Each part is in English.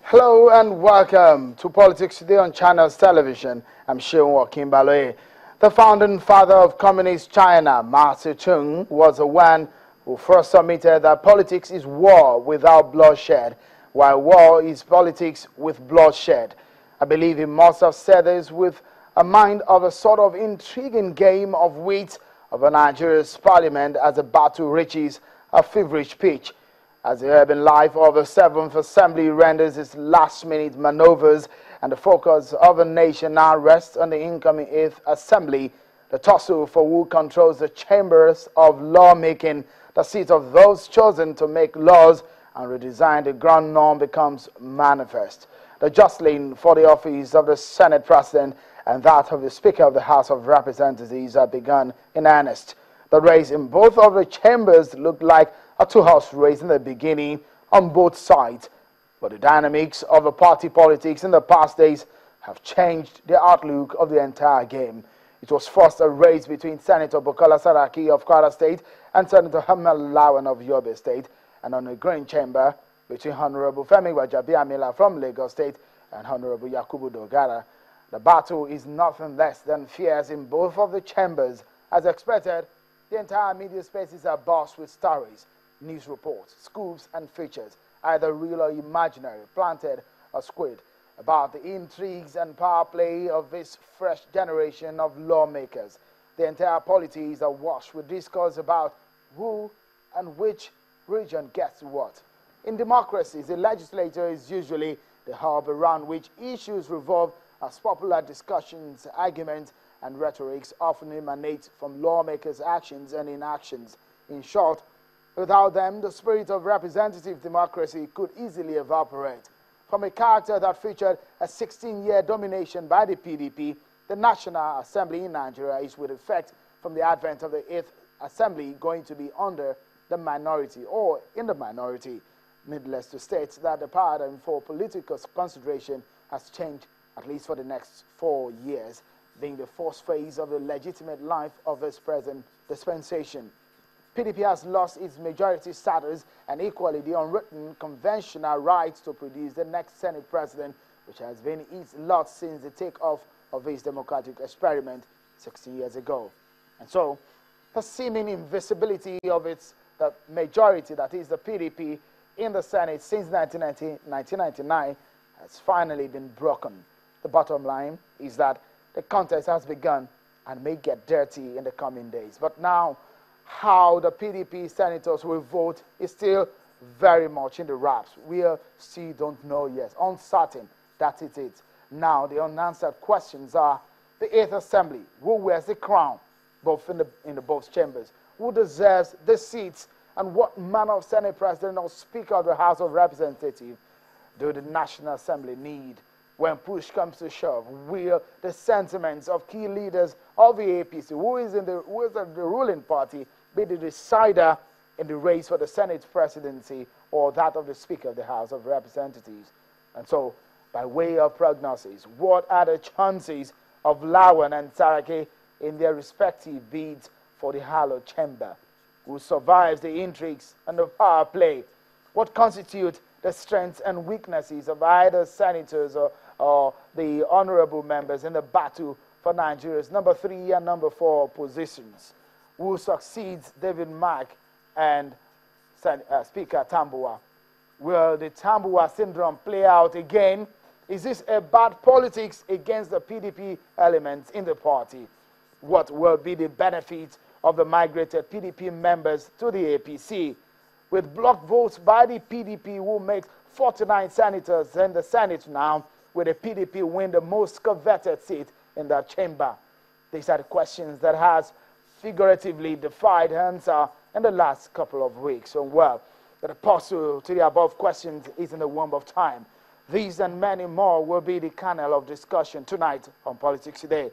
Hello and welcome to Politics Today on China's television. I'm Sean Joaquin Baloye. The founding father of Communist China, Mao Zedong, was the one who first submitted that politics is war without bloodshed, while war is politics with bloodshed. I believe he must have said this with a mind of a sort of intriguing game of wit of a Nigeria's parliament as the battle reaches a feverish pitch. As the urban life of the 7th Assembly renders its last-minute maneuvers and the focus of the nation now rests on the incoming 8th Assembly, the tussle for who controls the chambers of lawmaking, the seat of those chosen to make laws and redesign the ground norm, becomes manifest. The jostling for the office of the Senate President and that of the Speaker of the House of Representatives have begun in earnest. The race in both of the chambers looked like a two-horse race in the beginning on both sides, but the dynamics of the party politics in the past days have changed the outlook of the entire game. It was first a race between Senator Bukola Saraki of Kwara State and Senator Ahmed Lawan of Yobe State, and on the green chamber between Honourable Razak from Lagos State and Honourable Yakubu Dogara. The battle is nothing less than fierce in both of the chambers. As expected, the entire media spaces are buzzed with stories, news reports, scoops and features, either real or imaginary, planted or squid, about the intrigues and power play of this fresh generation of lawmakers. The entire polity is awash with discourse about who and which region gets what. In democracies, the legislature is usually the hub around which issues revolve, as popular discussions, arguments, and rhetorics often emanate from lawmakers' actions and inactions. In short, without them, the spirit of representative democracy could easily evaporate. From a character that featured a 16-year domination by the PDP, the National Assembly in Nigeria is, with effect from the advent of the 8th Assembly, going to be under the minority or in the minority. Needless to state that the paradigm for political consideration has changed, at least for the next 4 years, being the first phase of the legitimate life of its present dispensation. PDP has lost its majority status and equally the unwritten conventional right to produce the next Senate President, which has been its lot since the takeoff of its democratic experiment 16 years ago. And so, the seeming invisibility of its majority, that is the PDP, in the Senate since 1999 has finally been broken. The bottom line is that the contest has begun and may get dirty in the coming days. But now, how the PDP senators will vote is still very much in the wraps. We still don't know yet. Uncertain, that is it. Now, the unanswered questions are the 8th Assembly. Who wears the crown, both in the both chambers? Who deserves the seats? And what manner of Senate President or Speaker of the House of Representatives do the National Assembly need? When push comes to shove, will the sentiments of key leaders of the APC, who is the ruling party, be the decider in the race for the Senate Presidency or that of the Speaker of the House of Representatives? And so, by way of prognosis, what are the chances of Lawan and Saraki in their respective bids for the hallowed chamber? Who survives the intrigues and the power play? What constitute the strengths and weaknesses of either senators or the honorable members in the battle for Nigeria's number 3 and number 4 positions? Who succeeds David Mark and Speaker Tambuwa? Will the Tambuwa syndrome play out again? Is this a bad politics against the PDP elements in the party? What will be the benefit of the migrated PDP members to the APC? With block votes by the PDP, who makes 49 senators in the Senate now, will the PDP win the most coveted seat in that chamber? These are the questions that has figuratively defied answer in the last couple of weeks. So, well, the puzzle to the above questions is in the womb of time. These and many more will be the kernel of discussion tonight on Politics Today.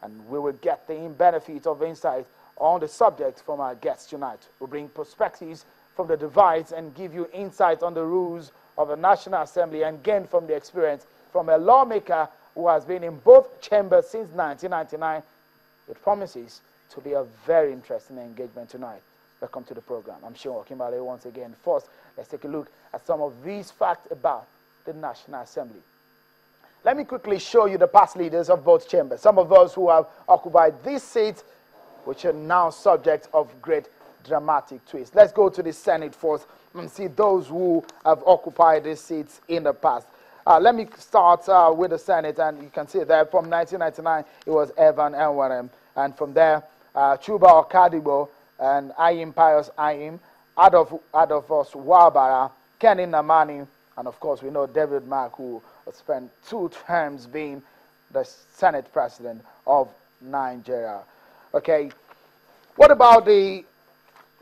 And we will get the benefit of insight on the subject from our guests tonight. We'll bring perspectives from the divides and give you insight on the rules of the National Assembly and gain from the experience from a lawmaker who has been in both chambers since 1999. It promises to be a very interesting engagement tonight. Welcome to the program. I'm Sean Joaquin Baloye once again. First, let's take a look at some of these facts about the National Assembly. Let me quickly show you the past leaders of both chambers. Some of those who have occupied these seats, which are now subject of great dramatic twist. Let's go to the Senate first and see those who have occupied these seats in the past. Let me start with the Senate, and you can see that from 1999 it was Evan Enwarem, and from there Chuba Okadibo and Ayim Pius Ayim, Adolphus Wabara, Kenny Namani, and of course we know David Mark, who spent 2 terms being the Senate President of Nigeria. Okay, what about the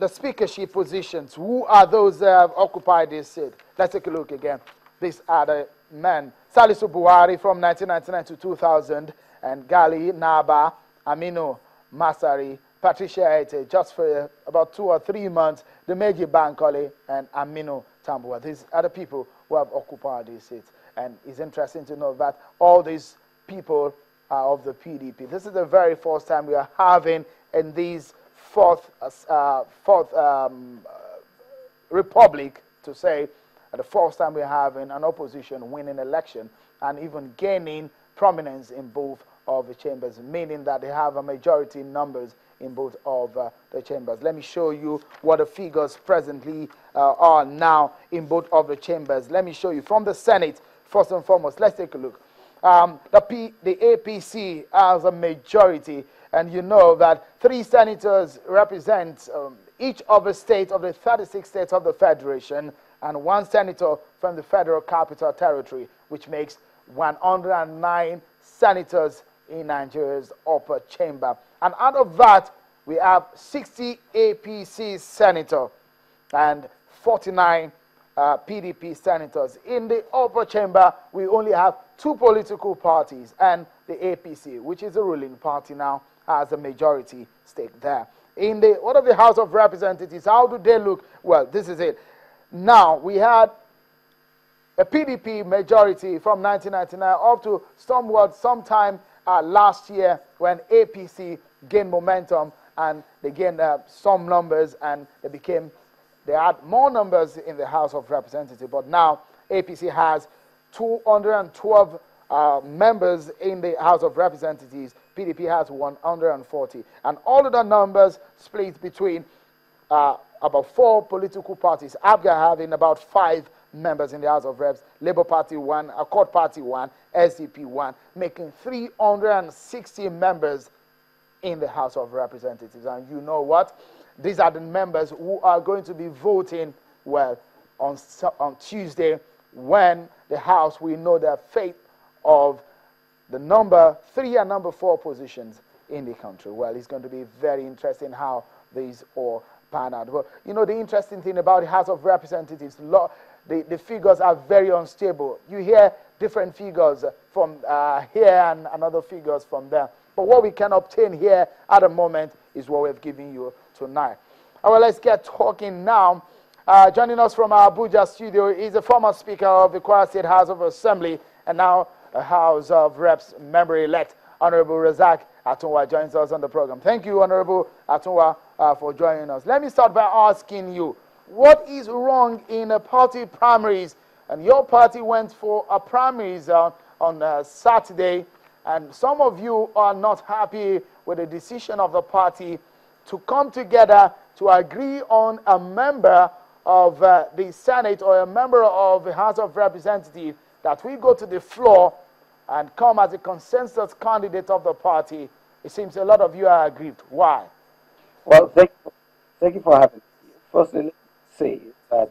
speakership positions? Who are those that have occupied this seat? Let's take a look again. These are the men. Salisu Buhari from 1999 to 2000, and Gali Naba, Aminu Masari, Patricia Ete, just for about 2 or 3 months, Demeji Bankole, and Aminu Tambuwa. These are the people who have occupied these seats. And it's interesting to know that all these people are of the PDP. This is the very first time we are having in these fourth republic, to say, the first time we're having an opposition winning election and even gaining prominence in both of the chambers, meaning that they have a majority in numbers in both of the chambers. Let me show you what the figures presently are now in both of the chambers. Let me show you from the Senate, first and foremost. Let's take a look. The APC has a majority, and you know that 3 senators represent each of the states of the 36 states of the Federation, and 1 senator from the Federal Capital Territory, which makes 109 senators in Nigeria's upper chamber. And out of that, we have 60 APC senators and 49 PDP senators. In the upper chamber, we only have 2 political parties, and the APC, which is the ruling party now, has a majority stake there. In the what of the House of Representatives, how do they look? Well, this is it. Now, we had a PDP majority from 1999 up to sometime last year, when APC gained momentum and they gained some numbers, and they had more numbers in the House of Representatives. But now APC has 212 members in the House of Representatives. PDP has 140. And all of the numbers split between about 4 political parties. ABGA having about 5 members in the House of Reps, Labour Party 1, Accord Party 1, SDP 1, making 360 members in the House of Representatives. And you know what? These are the members who are going to be voting, well, on Tuesday, when the House will know the fate of the number 3 and number 4 positions in the country. Well, it's going to be very interesting how these all pan out. But, you know, the interesting thing about the House of Representatives, the figures are very unstable. You hear different figures from here and other figures from there. But what we can obtain here at the moment is what we've given you tonight. Well, let's get talking now. Joining us from our Abuja studio is the former Speaker of the Kwara State House of Assembly and now a House of Reps member-elect, Honourable Razak Atunwa, joins us on the program. Thank you, Honourable Atunwa, for joining us. Let me start by asking you, what is wrong in the party primaries? And your party went for a primaries on Saturday, and some of you are not happy with the decision of the party to come together to agree on a member of the Senate or a member of the House of Representatives that we go to the floor and come as a consensus candidate of the party. It seems a lot of you are aggrieved. Why? Well, thank you for having me. Firstly, let me say that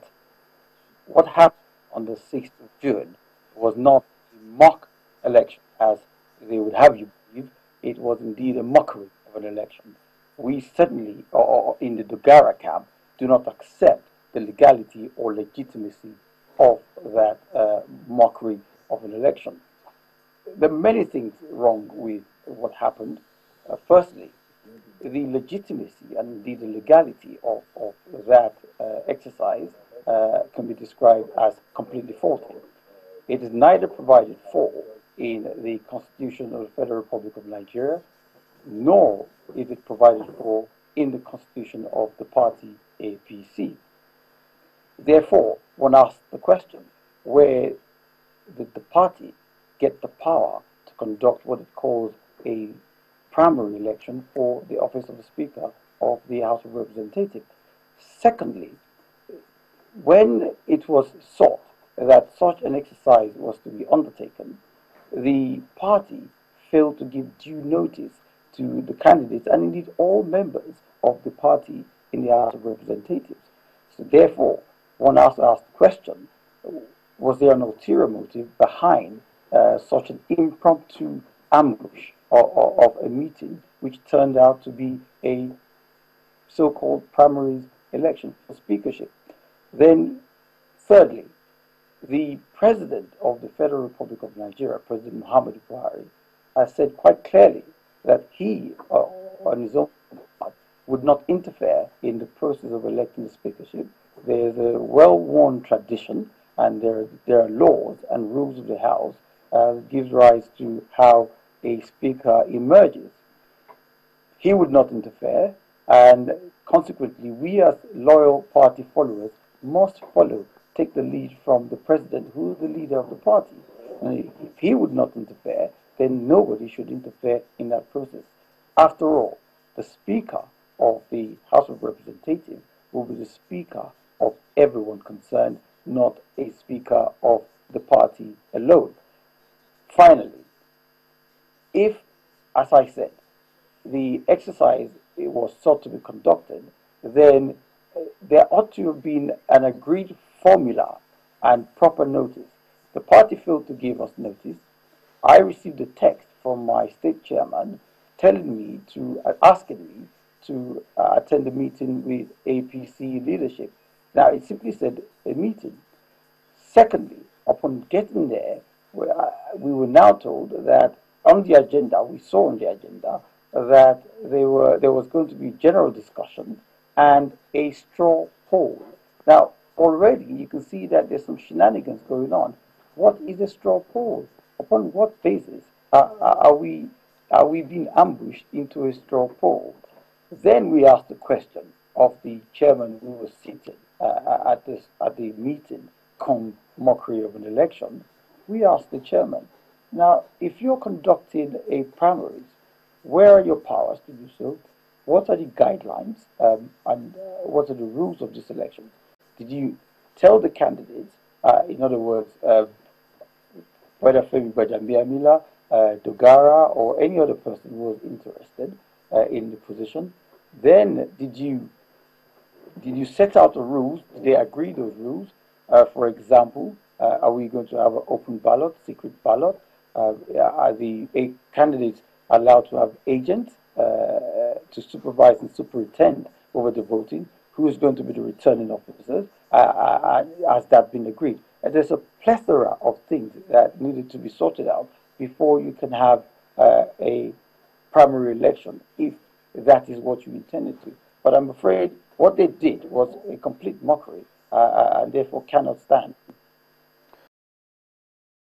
what happened on the 6th of June was not a mock election, as they would have you believe. It was indeed a mockery of an election. We certainly, or in the Dogara camp, do not accept the legality or legitimacy of that mockery of an election. There are many things wrong with what happened. Firstly, the legitimacy and indeed the legality of that exercise can be described as completely faulty. It is neither provided for in the Constitution of the Federal Republic of Nigeria, nor is it provided for in the Constitution of the party APC. Therefore, one asks the question, where the party get the power to conduct what it calls a primary election for the office of the Speaker of the House of Representatives. Secondly, when it was sought that such an exercise was to be undertaken, the party failed to give due notice to the candidates and indeed all members of the party in the House of Representatives. So therefore, one has to ask the question, was there an ulterior motive behind such an impromptu ambush of a meeting which turned out to be a so-called primaries election for speakership? Then, thirdly, the President of the Federal Republic of Nigeria, President Muhammadu Buhari, has said quite clearly that he, on his own part, would not interfere in the process of electing the speakership. There is a well-worn tradition, and there are laws and rules of the House that gives rise to how a speaker emerges. He would not interfere, and consequently, we as loyal party followers must take the lead from the president, who is the leader of the party. And if he would not interfere, then nobody should interfere in that process. After all, the Speaker of the House of Representatives will be the Speaker of everyone concerned, not a Speaker of the party alone. Finally, if, as I said, the exercise was sought to be conducted, then there ought to have been an agreed formula and proper notice. The party failed to give us notice. I received a text from my state chairman telling me asking me to attend a meeting with APC leadership. Now, it simply said a meeting. Secondly, upon getting there, we were now told that on the agenda, we saw on the agenda that there was going to be general discussion and a straw poll. Now, already you can see that there's some shenanigans going on. What is a straw poll? Upon what basis are we being ambushed into a straw poll? Then we asked the question of the chairman who was seated at the meeting, come mockery of an election. We asked the chairman, now, if you're conducting a primaries, where are your powers to do so? What are the guidelines and what are the rules of this election? Did you tell the candidates, in other words, whether Femi Gbajambiamila, Dogara, or any other person who was interested in the position? Then did you set out the rules? Did they agree those rules? For example, are we going to have an open ballot, secret ballot? Are the candidates allowed to have agents to supervise and superintend over the voting? Who is going to be the returning officers? Has that been agreed? And there's a plethora of things that needed to be sorted out before you can have a primary election, if that is what you intended to. But I'm afraid what they did was a complete mockery, and therefore cannot stand.